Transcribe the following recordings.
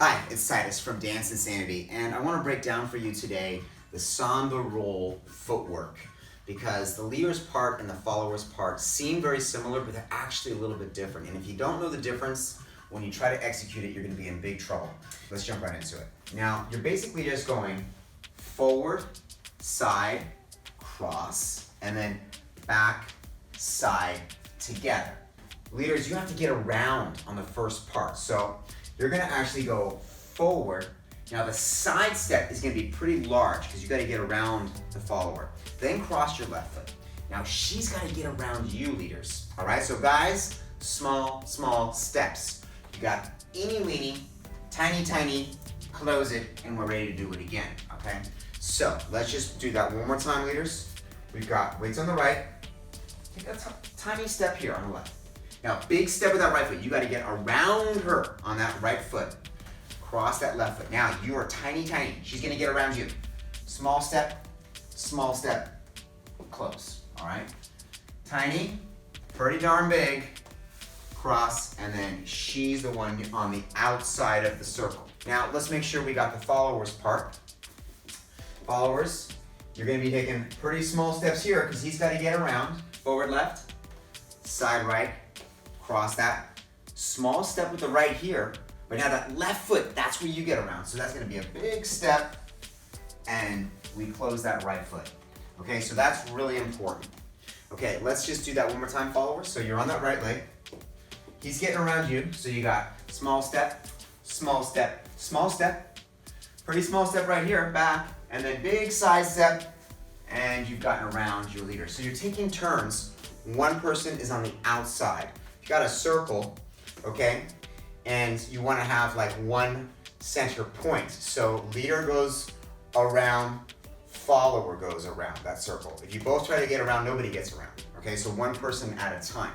Hi, it's Tytus from Dance Insanity, and I want to break down for you today the Samba roll footwork, because the leader's part and the follower's part seem very similar, but they're actually a little bit different. And if you don't know the difference, when you try to execute it, you're going to be in big trouble. Let's jump right into it. Now, you're basically just going forward, side, cross, and then back, side, together. Leaders, you have to get around on the first part. So you're gonna actually go forward. Now the side step is gonna be pretty large because you gotta get around the follower. Then cross your left foot. Now she's gotta get around you, leaders. All right, so guys, small steps. You got eeny weeny, tiny, close it, and we're ready to do it again, okay? So let's just do that one more time, leaders. We've got weights on the right. Take a tiny step here on the left. Now, big step with that right foot. You got to get around her on that right foot. Cross that left foot. Now, you are tiny. She's going to get around you. Small step, close. All right? Tiny, pretty darn big. Cross, and then she's the one on the outside of the circle. Now, let's make sure we got the followers part. Followers, you're going to be taking pretty small steps here because he's got to get around. Forward left, side right. Cross that. Small step with the right here, but now that left foot, that's where you get around. So that's gonna be a big step, and we close that right foot. Okay, so that's really important. Okay, let's just do that one more time, followers. So you're on that right leg. He's getting around you, so you got small step, pretty small step right here, back, and then big side step, and you've gotten around your leader. So you're taking turns. One person is on the outside. Got a circle, okay, and you want to have like one center point. So leader goes around, follower goes around that circle. If you both try to get around, nobody gets around. Okay, so one person at a time.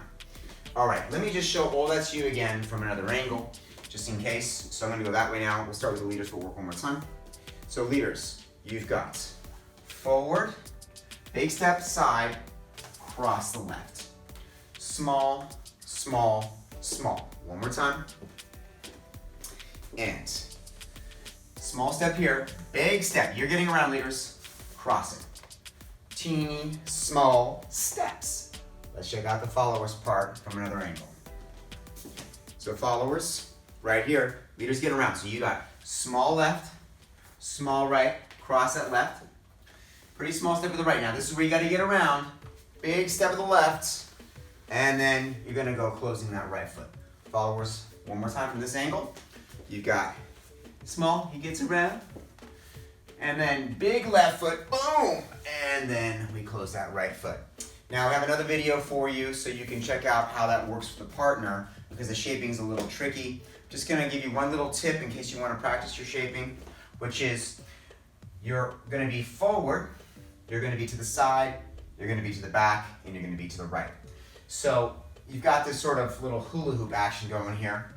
All right, let me just show all that to you again from another angle, just in case. So I'm going to go that way now. We'll start with the leaders footwork one more time. So leaders, you've got forward, big step, side, cross the left, small. One more time. And small step here, big step. You're getting around, leaders. Cross it. Teeny, small steps. Let's check out the followers part from another angle. So followers, right here, leaders get around. So you got small left, small right, cross that left. Pretty small step with the right. Now this is where you got to get around. Big step with the left. And then you're gonna go closing that right foot. Followers, one more time from this angle. You've got small, he gets around. And then big left foot, boom! And then we close that right foot. Now we have another video for you so you can check out how that works with a partner, because the shaping is a little tricky. Just gonna give you one little tip in case you wanna practice your shaping, which is you're gonna be forward, you're gonna be to the side, you're gonna be to the back, and you're gonna be to the right. So you've got this sort of little hula hoop action going here,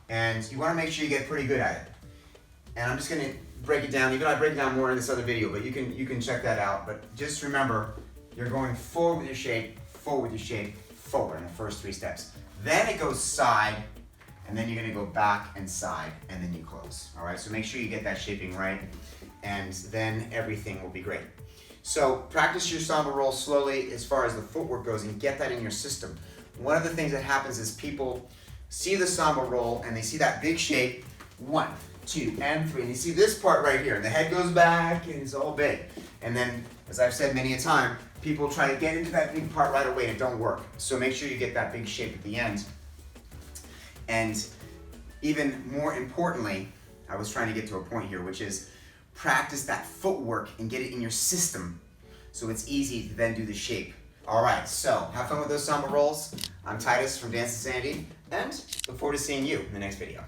and you want to make sure you get pretty good at it. And I'm just going to break it down. Even I break it down more in this other video, but you can check that out. But just remember, you're going forward with your shape, forward with your shape, forward in the first three steps. Then it goes side, and then you're going to go back and side, and then you close. All right. So make sure you get that shaping right, and then everything will be great. So practice your samba roll slowly as far as the footwork goes and get that in your system. One of the things that happens is people see the samba roll and they see that big shape, 1, 2, and 3, and you see this part right here, and the head goes back and it's all big. And then, as I've said many a time, people try to get into that big part right away and it don't work. So make sure you get that big shape at the end. And even more importantly, I was trying to get to a point here, which is practice that footwork and get it in your system so it's easy to then do the shape. All right, so have fun with those samba rolls. I'm Tytus from Dance Insanity, and look forward to seeing you in the next video.